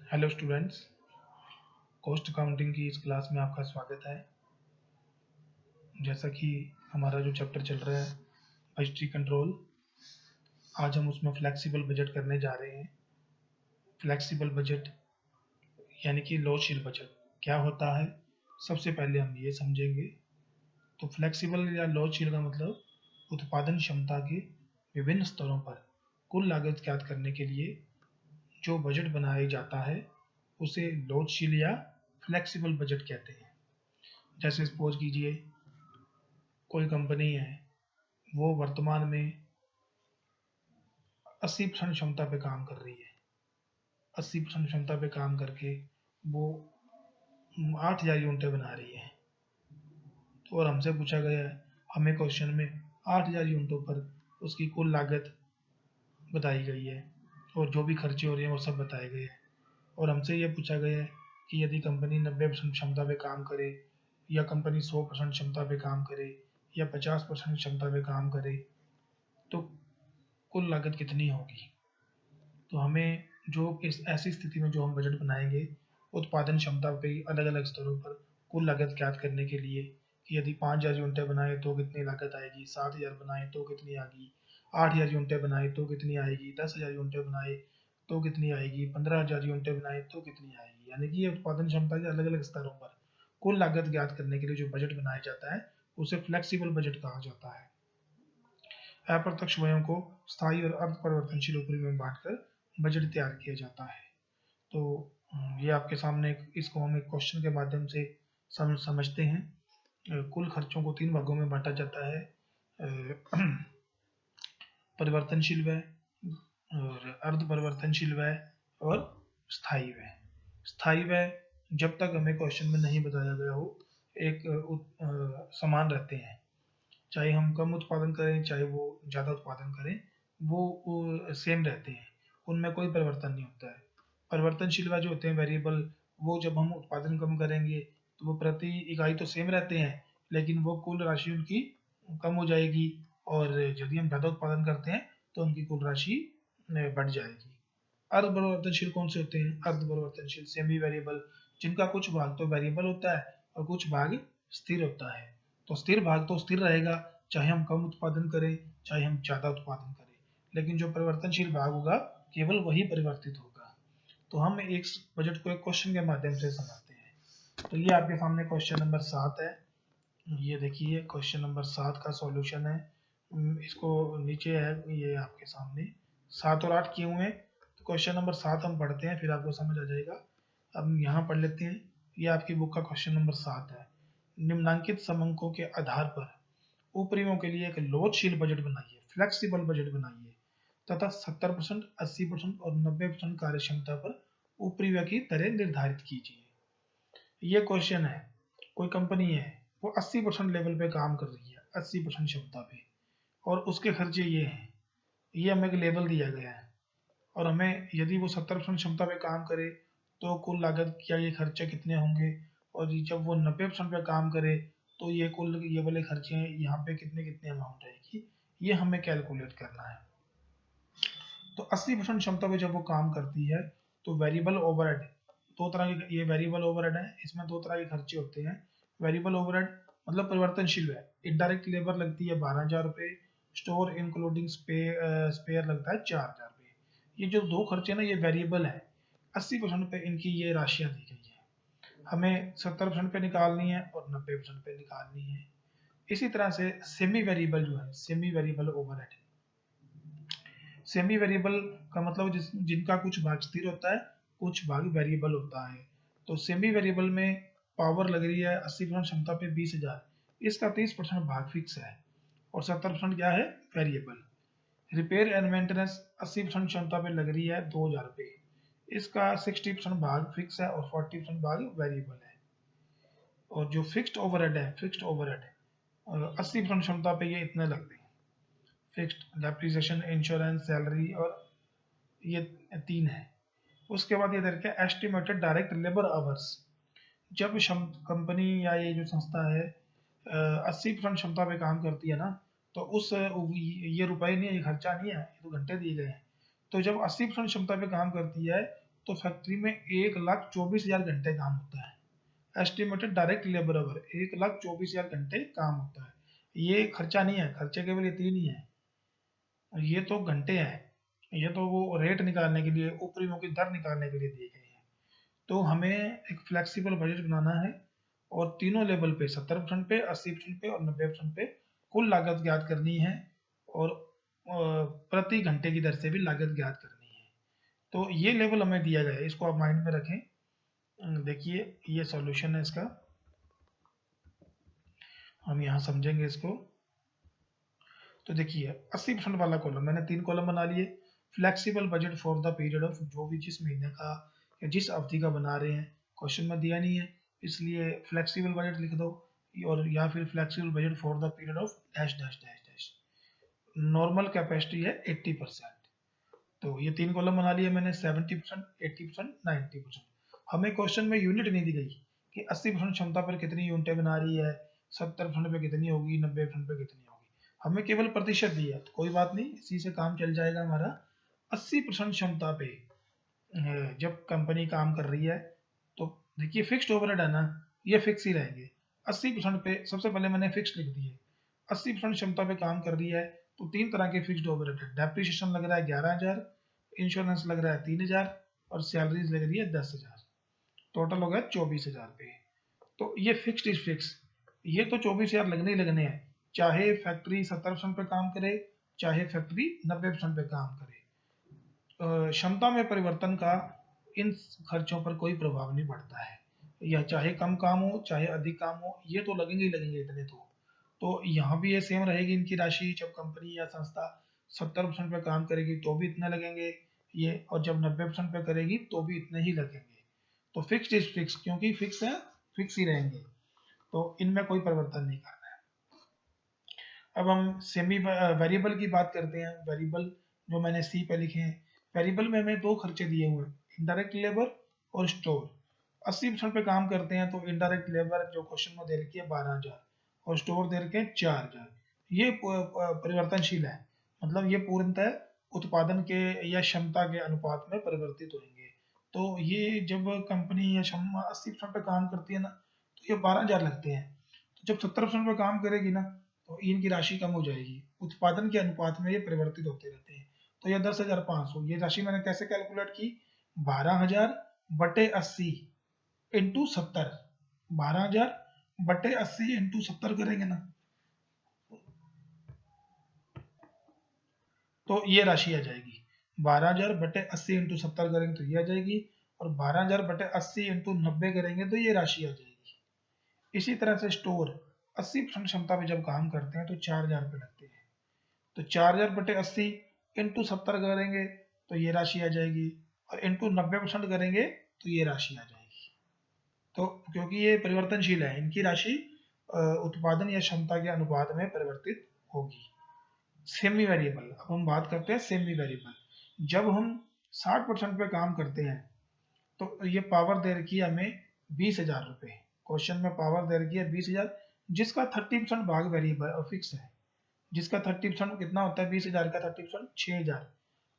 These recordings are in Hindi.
हेलो स्टूडेंट्स, कॉस्ट अकाउंटिंग की इस क्लास में आपका स्वागत है। जैसा कि हमारा जो चैप्टर चल रहा है बजटरी कंट्रोल, आज हम उसमें फ्लेक्सिबल बजट करने जा रहे हैं। फ्लेक्सिबल बजट यानी कि लचीला बजट क्या होता है, सबसे पहले हम ये समझेंगे। तो फ्लेक्सिबल या लचीला का मतलब उत्पादन क्षमता के विभिन्न स्तरों पर कुल लागत ज्ञात करने के लिए जो बजट बनाया जाता है उसे लचील या फ्लेक्सिबल बजट कहते हैं। जैसे सपोज कीजिए कोई कंपनी है, वो वर्तमान में 80% क्षमता पे काम कर रही है। 80% क्षमता पे काम करके वो 8,000 यूनिटें बना रही है। तो और हमसे पूछा गया है, हमें क्वेश्चन में 8,000 यूनिटों पर उसकी कुल लागत बताई गई है और जो भी खर्चे हो रहे हैं वो सब बताए गए हैं। और हमसे ये पूछा गया है कि यदि कंपनी 90% क्षमता पे काम करे या कंपनी 100% क्षमता पे काम करे या 50% क्षमता पे काम करे तो कुल लागत कितनी होगी। तो हमें जो इस ऐसी स्थिति में जो हम बजट बनाएंगे उत्पादन क्षमता पे अलग अलग स्तरों पर कुल लागत ज्ञात करने के लिए कि यदि 5,000 यूनिटें बनाए तो कितनी लागत आएगी, 7,000 बनाए तो कितनी आएगी, 8,000 यूनिटें बनाए तो कितनी आएगी, 10,000 यूनिटें बनाए तो कितनी आएगी, 15,000 यूनिटें बनाए तो कितनी आएगी। यानी कि ये उत्पादन क्षमता के अलग अलग स्तरों पर कुल लागत ज्ञात करने के लिए जो बजट बनाया जाता है उसे फ्लेक्सिबल बजट कहा जाता है। अप्रत्यक्ष व्ययों को स्थायी और अर्ध परिवर्तनशील ऊपरी में बांटकर बजट तैयार किया जाता है। तो ये आपके सामने इसको हम एक क्वेश्चन के माध्यम से समझते हैं। कुल खर्चों को 3 भागों में बांटा जाता है, परिवर्तनशील व्यय और अर्ध परिवर्तनशील व्यय और स्थायी व्यय। स्थायी व्यय जब तक हमें क्वेश्चन में नहीं बताया गया हो एक समान रहते हैं, चाहे हम कम उत्पादन करें चाहे वो ज़्यादा उत्पादन करें वो सेम रहते हैं, उनमें कोई परिवर्तन नहीं होता है। परिवर्तनशील जो होते हैं वेरिएबल, वो जब हम उत्पादन कम करेंगे तो वो प्रति इकाई तो सेम रहते हैं लेकिन वो कुल राशि उनकी कम हो जाएगी, और यदि हम ज़्यादा उत्पादन करते हैं तो उनकी कुल राशि बढ़ जाएगी। अर्ध परिवर्तनशील कौन से होते हैं? अर्ध परिवर्तनशील सेमी वेरिएबल, जिनका कुछ भाग तो वेरिएबल होता है और कुछ भाग स्थिर होता है। तो स्थिर भाग तो स्थिर रहेगा चाहे हम कम उत्पादन करें चाहे हम ज़्यादा उत्पादन करें, लेकिन जो परिवर्तनशील भाग होगा केवल वही परिवर्तित होगा। तो हम एक बजट को एक क्वेश्चन के माध्यम से समझते हैं। तो ये आपके सामने क्वेश्चन नंबर 7 है। ये देखिए क्वेश्चन नंबर 7 का सॉल्यूशन है। इसको नीचे है ये आपके सामने 7 और 8 किए हुए हैं। तो क्वेश्चन नंबर 7 हम पढ़ते हैं फिर आपको समझ आ जाएगा। अब हम यहाँ पढ़ लेते हैं। ये आपकी बुक का क्वेश्चन नंबर 7 है। निम्नांकित समंकों के आधार पर ऊपरियों के लिए एक लोचशील बजट बनाइए, फ्लेक्सिबल बजट बनाइए तथा 70%, 80% और 90% कार्यक्षमता पर ऊपरी की दरें निर्धारित कीजिए। ये क्वेश्चन है, कोई कंपनी है वो 80% लेवल पे काम कर रही है, 80% क्षमता पे, और उसके खर्चे ये हैं। ये हमें एक लेवल दिया गया है और हमें यदि वो 70% क्षमता पे काम करे तो कुल लागत क्या ये खर्चे कितने होंगे, और जब वो 90% पे काम करे तो ये कुल ये वाले खर्चे हैं यहाँ पे कितने कितने अमाउंट आएगी, ये हमें कैलकुलेट करना है। तो 80% क्षमता पे जब वो काम करती है तो वेरिएबल ओवरहेड, दो तरह के ये वेरिएबल ओवरहेड है, इसमें दो तरह के खर्चे होते हैं। वेरिएबल ओवरहेड मतलब परिवर्तनशील है, इनडायरेक्ट लेबर लगती है 12,000 रुपये, स्टोर इंक्लूडिंग स्पेयर लगता है 4,000 रुपये। ये जो दो खर्चे ना ये वेरिएबल है, 80% पे इनकी ये राशियाँ दी गई है, हमें 70% पे निकालनी है और 90% पे निकालनी है। इसी तरह से सेमी वेरिएबल जो है, semi variable overhead, semi variable का मतलब जिनका कुछ भाग स्थिर होता है कुछ भाग वेरिएबल होता है। तो सेमी वेरिएबल में पावर लग रही है 80% क्षमता पे 20,000, इसका 30% भाग फिक्स है और 70% क्या है वेरिएबल। रिपेयर एंड मेंटेनेंस 80% क्षमता पे लग रही है 2,000 रुपये, इसका 60% भाग फिक्स है और 40% भाग वेरिएबल है। और जो फिक्स्ड ओवरहेड है, फिक्स्ड ओवरहेड 80% क्षमता पे ये इतने लगते हैं, फिक्स्ड डेप्रिसिएशन, इंश्योरेंस, सैलरी, और ये 3 है। उसके बाद ये देखिए एस्टिमेटेड डायरेक्ट लेबर आवर्स, जब कंपनी या ये जो संस्था है 80% क्षमता पे काम करती है ना, तो उस ये रुपए नहीं है, ये खर्चा नहीं है, ये तो घंटे दिए गए हैं। तो जब 80% क्षमता पे काम करती है तो फैक्ट्री में 1,24,000 घंटे काम होता है। एस्टिमेटेड डायरेक्ट लेबर आवर 1,24,000 घंटे काम होता है। ये खर्चा नहीं है, खर्चे केवल ये 3 ही है, ये तो घंटे हैं, ये तो वो रेट निकालने के लिए, ऊपरियों की दर निकालने के लिए दिए गए हैं। तो हमें एक फ्लेक्सिबल बजट बनाना है और तीनों लेवल पे 70% पे, 80% पे और 90% पे कुल लागत ज्ञात करनी है और प्रति घंटे की दर से भी लागत ज्ञात करनी है। तो ये लेवल हमें दिया गया है, इसको आप माइंड में रखें। देखिए ये सॉल्यूशन है इसका, हम यहाँ समझेंगे इसको। तो देखिए 80% वाला कॉलम, मैंने 3 कॉलम बना लिए। Flexible budget for the period of, जो भी जिस महीने का या जिस अवधि का बना रहे हैं, क्वेश्चन में दिया नहीं है इसलिए फ्लेक्सिबल बजट लिख दो, और या फिर flexible budget for the period of dash dash dash dash. Normal capacity है 80%। तो ये 3 कॉलम बना लिए मैंने, 70%, 80%, 90%। हमें क्वेश्चन में यूनिट नहीं दी गई कि 80% क्षमता पर कितनी यूनिटें बना रही है, 70% पे कितनी होगी, 90% पे कितनी होगी। हमें केवल प्रतिशत दिया, तो कोई बात नहीं, इसी से काम चल जाएगा हमारा। 80% क्षमता पे जब कंपनी काम कर रही है तो देखिए फिक्स्ड ओवरहेड है ना, ये फिक्स ही रहेंगे। 80% पे सबसे पहले मैंने फिक्स लिख दिए। 80% क्षमता पे काम कर रही है तो 3 तरह के फिक्स्ड ओवरहेड है। डेप्रिसिएशन लग रहा है 11,000, इंश्योरेंस लग रहा है 3,000 और सैलरीज लग रही है 10,000। टोटल हो गया 24,000 पे। तो ये फिक्स्ड इज फिक्स, ये तो 24,000 लगने ही लगने हैं, चाहे फैक्ट्री 70% पे काम करे, चाहे फैक्ट्री 90% पे काम करे। क्षमता में परिवर्तन का इन खर्चों पर कोई प्रभाव नहीं पड़ता है, या चाहे कम काम हो चाहे अधिक काम हो, ये तो लगेंगे ही लगेंगे इतने। तो यहाँ भी ये सेम रहेगी इनकी राशि। जब कंपनी या संस्था 70% पे काम करेगी तो भी इतने लगेंगे ये, और जब 90% पे करेगी तो भी इतने ही लगेंगे। तो फिक्स्ड इज फिक्स, क्योंकि फिक्स है, फिक्स ही रहेंगे, तो इनमें कोई परिवर्तन नहीं करना है। अब हम सेमी वेरिएबल की बात करते हैं। वेरिएबल जो मैंने सी पे लिखे हैं, वेरिएबल में हमें 2 खर्चे दिए हुए हैं, इनडायरेक्ट लेबर और स्टोर। 80% पे काम करते हैं तो इनडायरेक्ट लेबर जो क्वेश्चन में दे रखी है 12,000 और स्टोर दे रखे हैं 4,000। ये परिवर्तनशील है, मतलब ये पूर्णतः उत्पादन के या क्षमता के अनुपात में परिवर्तित होंगे। तो ये जब कंपनी या 80% पे काम करती है ना तो ये 12,000 लगते हैं, तो जब 70% पे काम करेगी ना तो इनकी राशि कम हो जाएगी। उत्पादन के अनुपात में ये परिवर्तित होते रहते हैं। तो ये 10,500, ये राशि मैंने कैसे कैलकुलेट की, 12,000 बटे 80 इंटू 70। 12,000 बटे 80 इंटू 70 करेंगे ना तो ये राशि आ जाएगी। 12,000 बटे 80 इंटू 70 करेंगे तो ये आ जाएगी, और 12,000 बटे 80 इंटू 90 करेंगे तो ये राशि आ जाएगी। इसी तरह से स्टोर 80% क्षमता पे जब काम करते हैं तो 4,000 रुपये लगते हैं, तो 4,000 बटे 80 इंटू 70 करेंगे तो ये राशि आ जाएगी, और इंटू 90% करेंगे तो ये राशि आ जाएगी। तो क्योंकि ये परिवर्तनशील है, इनकी राशि उत्पादन या क्षमता के अनुपात में परिवर्तित होगी। सेमी वेरिएबल, अब हम बात करते हैं सेमी वेरिएबल। जब हम 60% पे काम करते हैं तो ये पावर दे रखी है हमें 20,000 रुपये। क्वेश्चन में पावर दे रखी है 20,000, जिसका 30% भाग वेरिएबल और फिक्स है। जिसका 30% कितना होता है, 20,000 का 30% 6,000,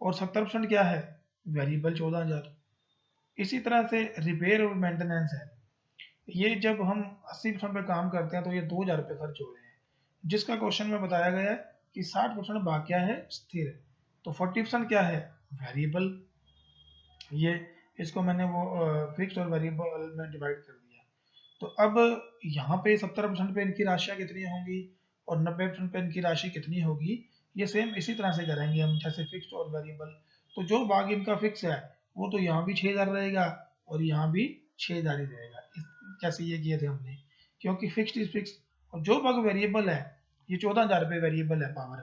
और 70% क्या है, वेरिएबल 14,000। इसी तरह से रिपेयर और मेंटेनेंस है, ये जब हम 80% पे काम करते हैं तो ये 2,000 रुपये खर्च हो रहे हैं, जिसका क्वेश्चन में बताया गया है कि 60% भाग क्या है, स्थिर, तो 40% क्या है, वेरिएबल। ये इसको मैंने वो फिक्स और वेरिएबल में डिवाइड कर दिया। तो अब यहाँ पे 70% पे इनकी राशियाँ कितनी होंगी और 90% पे इनकी राशि कितनी होगी, ये सेम इसी तरह से करेंगे हम, जैसे फिक्स और वेरिएबल। तो जो भाग इनका फिक्स है वो तो यहाँ भी 6,000 रहेगा और यहाँ भी 6,000 ही रहेगा, जैसे ये किए थे हमने, क्योंकि फिक्स्ड इज फिक्स। और जो भाग वेरिएबल है, ये 14,000 पे वेरिएबल है पावर,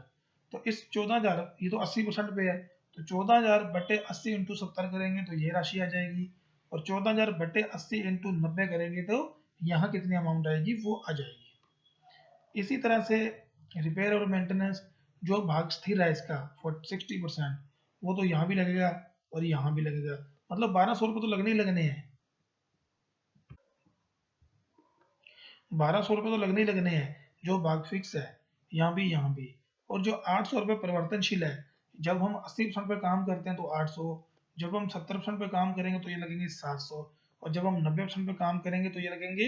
तो इस 14,000, ये तो 80% पे है, तो 14,000 बटे 80 इंटू 70 करेंगे तो ये राशि आ जाएगी, और 14,000 बटे 80 इंटू 90 करेंगे तो यहाँ कितनी अमाउंट आएगी, वो आ जाएगी। इसी तरह से रिपेयर और मेंटेनेंस, जो भाग स्थिर है इसका 60%, वो तो यहाँ भी लगेगा और यहाँ भी लगेगा, मतलब 1,200 रुपये तो लगने ही लगने हैं। 1,200 रुपये तो लगने ही लगने हैं, जो भाग फिक्स है, यहाँ भी यहाँ भी। और जो 800 रुपये परिवर्तनशील है, जब हम 80% पे काम करते हैं तो 800, जब हम 70% पे काम करेंगे तो ये लगेंगे 700, और जब हम 90% पे काम करेंगे तो ये लगेंगे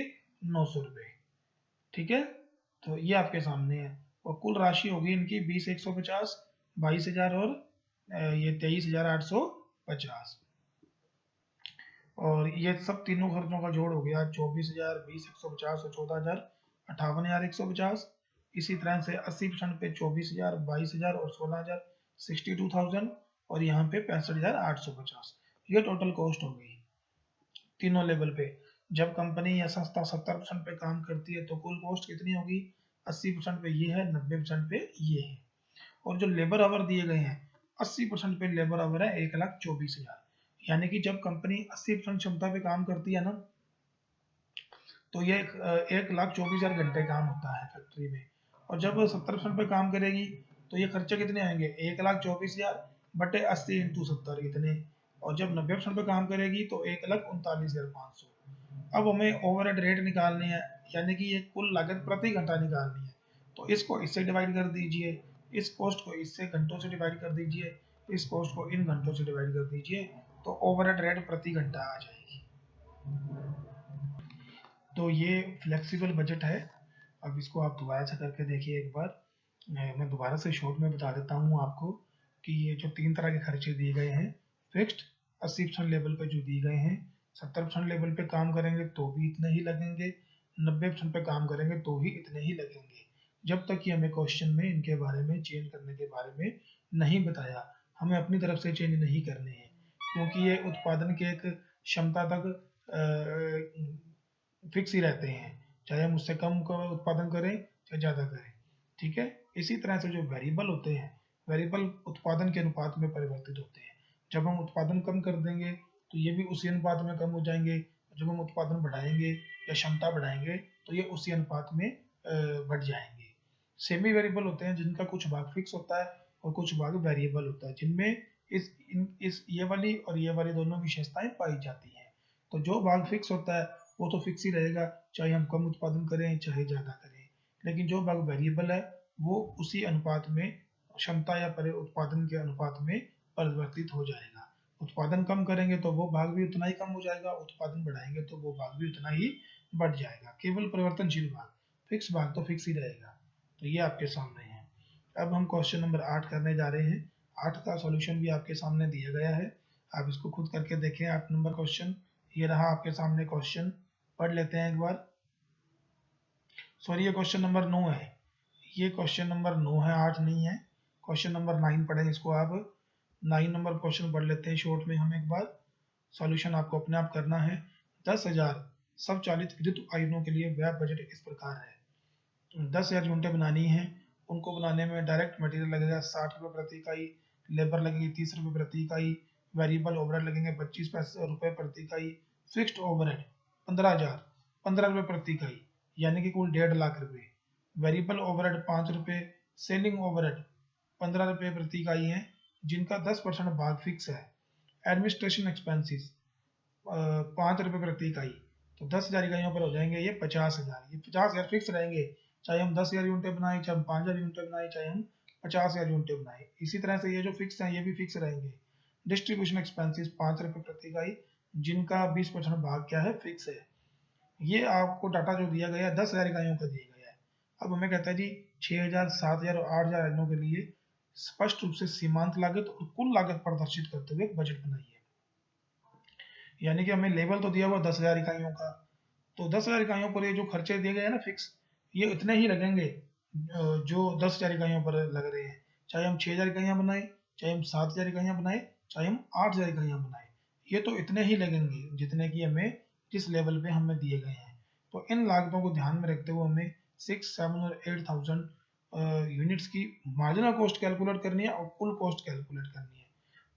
900 रुपये। ठीक है, तो ये आपके सामने है। और कुल राशि होगी इनकी 20,150, 22,000 और ये 23,850। और ये सब तीनों खर्चों का जोड़ हो गया 24,000, 20,150 और 14,000, 58,150। इसी तरह से 80% पे 24,000, 22,000 और 16,000, 62,000। और यहाँ पे 65,850। ये टोटल कॉस्ट हो गई तीनों लेवल पे। जब कंपनी या संस्था 70% पे काम करती है तो कुल कॉस्ट कितनी होगी? 80% पे ये है, 90% पे ये है। और जो लेबर आवर दिए गए हैं, 80% पे लेबर आवर है 1,24,000। यानी कि जब कंपनी 80% क्षमता पे काम करती है ना, तो ये 1,24,000 घंटे काम होता है फैक्ट्री में। और जब 70% पे काम करेगी तो ये खर्चे कितने आएंगे? 1,24,000 बटे 80 इंटू 70 इतने। और जब 90% पे काम करेगी तो 1,39,500। अब हमें ओवरहेड रेट निकालनी है, यानी कि ये कुल लागत प्रति घंटा निकालनी है। तो इसको इससे डिवाइड कर दीजिए, इस कॉस्ट को इससे घंटों से डिवाइड कर दीजिए, इस कॉस्ट को इन घंटों से डिवाइड कर दीजिए, तो ओवरहेड रेट प्रति घंटा आ जाएगी। तो ये फ्लेक्सिबल बजट है। अब इसको आप दोबारा से करके देखिए एक बार। मैं दोबारा से शॉर्ट में बता देता हूँ आपको कि ये जो 3 तरह के खर्चे दिए गए हैं, फिक्स्ड 80% लेवल पे जो दिए गए हैं, 70% लेवल पे काम करेंगे तो भी इतने ही लगेंगे, 90% पे काम करेंगे तो भी इतने ही लगेंगे। जब तक कि हमें क्वेश्चन में इनके बारे में चेंज करने के बारे में नहीं बताया, हमें अपनी तरफ से चेंज नहीं करने हैं, क्योंकि ये उत्पादन के एक क्षमता तक फिक्स ही रहते हैं, चाहे हम उससे कम का उत्पादन करें चाहे ज़्यादा करें। ठीक है, इसी तरह से जो वेरिएबल होते हैं, वेरिएबल उत्पादन के अनुपात में परिवर्तित होते हैं। जब हम उत्पादन कम कर देंगे तो ये भी उसी अनुपात में कम हो जाएंगे। जब हम उत्पादन बढ़ाएंगे या क्षमता बढ़ाएंगे तो ये उसी अनुपात में बढ़ जाएंगे। सेमी वेरिएबल होते हैं जिनका कुछ भाग फिक्स होता है और कुछ भाग वेरिएबल होता है, जिनमें इस ये वाली और ये वाली दोनों विशेषताएं पाई जाती हैं। तो जो भाग फिक्स होता है वो तो फिक्स ही रहेगा, चाहे हम कम उत्पादन करें चाहे ज़्यादा करें। लेकिन जो भाग वेरिएबल है वो उसी अनुपात में, क्षमता या उत्पादन के अनुपात में परिवर्तित हो जाएगा। उत्पादन कम करेंगे तो वो भाग भी उतना ही कम हो जाएगा, उत्पादन बढ़ाएंगे तो वो भाग भी उतना ही बढ़ जाएगा। केवल परिवर्तनशील भाग, फिक्स भाग तो फिक्स ही रहेगा। तो ये आपके सामने है। अब हम क्वेश्चन नंबर 8 करने जा रहे हैं। 8 का सॉल्यूशन भी आपके सामने दिया गया है, आप इसको खुद करके देखें। 8 नंबर क्वेश्चन ये रहा आपके सामने क्वेश्चन, पढ़ लेते हैं एक बार। सॉरी, ये क्वेश्चन नंबर 9 है, ये क्वेश्चन नंबर 9 है, 8 नहीं है। क्वेश्चन नंबर 9 पढ़ें इसको आप। 9 नंबर क्वेश्चन पढ़ लेते हैं शॉर्ट में हम एक बार। सॉल्यूशन आपको अपने आप करना है। 10,000 स्वचालित विद्युत आयनों के लिए व्यय बजट इस प्रकार है। 10,000 यूनिटें बनानी है, उनको बनाने में डायरेक्ट मटेरियल लगेगा 60 रुपये प्रति इकाई, लेबर लगेगी 30 रुपये प्रति इकाई, वेरिएबल ओवरहेड लगेंगे 25 रुपये प्रति इकाई, फिक्स्ड ओवरहेड 15,000, 15 रुपये प्रति इकाई, यानी कि कुल 1.5 लाख रुपये। वेरिएबल ओवरहेड 5 रुपये, सेलिंग ओवरहेड 15 रुपये प्रति इकाई है, जिनका 10% भाग फिक्स है। एडमिनिस्ट्रेशन एक्सपेंसेस 5 रुपये प्रति इकाई, तो 10,000 इकाइयों पर हो जाएंगे ये 50,000। ये 50,000 फिक्स रहेंगे, चाहे हम 10,000 यूनिटें बनाएं, चाहे हम 5,000 यूनिटें बनाएं, चाहे हम 50,000 यूनिटें बनाएं। इसी तरह से ये जो फिक्स हैं ये भी फिक्स रहेंगे। डिस्ट्रीब्यूशन एक्सपेंसेस 5 रुपये प्रति इकाई, जिनका 20% भाग क्या है? फिक्स है। ये आपको डाटा जो दिया गया है 10,000 इकाइयों का दिया गया है। अब हमें कहता है जी 6,000, 7,000 और 8,000 इकाइयों के लिए स्पष्ट रूप से सीमांत लागत और कुल लागत प्रदर्शित करते हुए बजट बनाइए। यानी कि हमें लेवल तो दिया हुआ 10,000 इकाइयों का, तो 10,000 इकाइयों पर ये जो खर्चे दिए गए हैं ना फिक्स, ये इतने ही लगेंगे जो 10,000 इकाइयों पर लग रहे हैं। चाहे हम 6,000 इकाइयाँ बनाएं, चाहे हम 7,000 इकाइयाँ बनाएं, चाहे हम 8,000 इकाइयाँ बनाएं, ये तो इतने ही लगेंगे जितने कि हमें जिस लेवल पे हमें दिए गए हैं। तो इन लागतों को ध्यान में रखते हुए हमें 6, 7 और 8,000 यूनिट्स की मार्जिनल कॉस्ट कैलकुलेट करनी है और कुल कॉस्ट कैलकुलेट करनी है।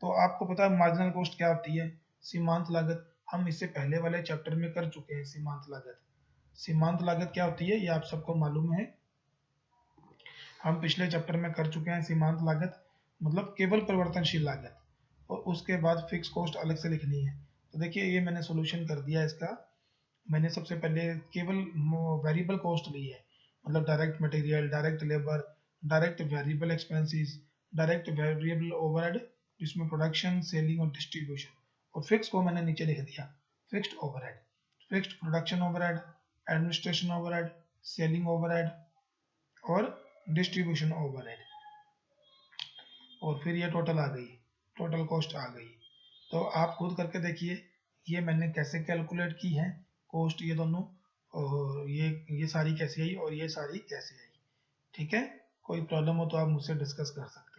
तो आपको पता है मार्जिनल कॉस्ट क्या होती है? सीमांत लागत। हम इससे पहले वाले चैप्टर में कर चुके हैं सीमांत लागत। सीमांत लागत क्या होती है ये आप सबको मालूम है, हम पिछले चैप्टर में कर चुके हैं। सीमांत लागत मतलब केवल परिवर्तनशील लागत, और उसके बाद फिक्स कॉस्ट अलग से लिखनी है। तो देखिए ये मैंने सॉल्यूशन कर दिया इसका। मैंने सबसे पहले केवल वेरिएबल कॉस्ट ली है, मतलब direct material, direct labour, direct variable expenses, direct variable overhead, इसमें प्रोडक्शन, सेलिंग और डिस्ट्रीब्यूशन, और फिक्स को मैंने नीचे लिख दिया, fixed overhead, fixed production overhead, administration overhead, selling overhead और डिस्ट्रीब्यूशन ओवरहेड, और फिर ये टोटल आ गई, टोटल कॉस्ट आ गई। तो आप खुद करके देखिए ये मैंने कैसे कैलकुलेट की है कॉस्ट, ये दोनों, और ये सारी कैसे आई और ये सारी कैसे आई। ठीक है, कोई प्रॉब्लम हो तो आप मुझसे डिस्कस कर सकते हैं।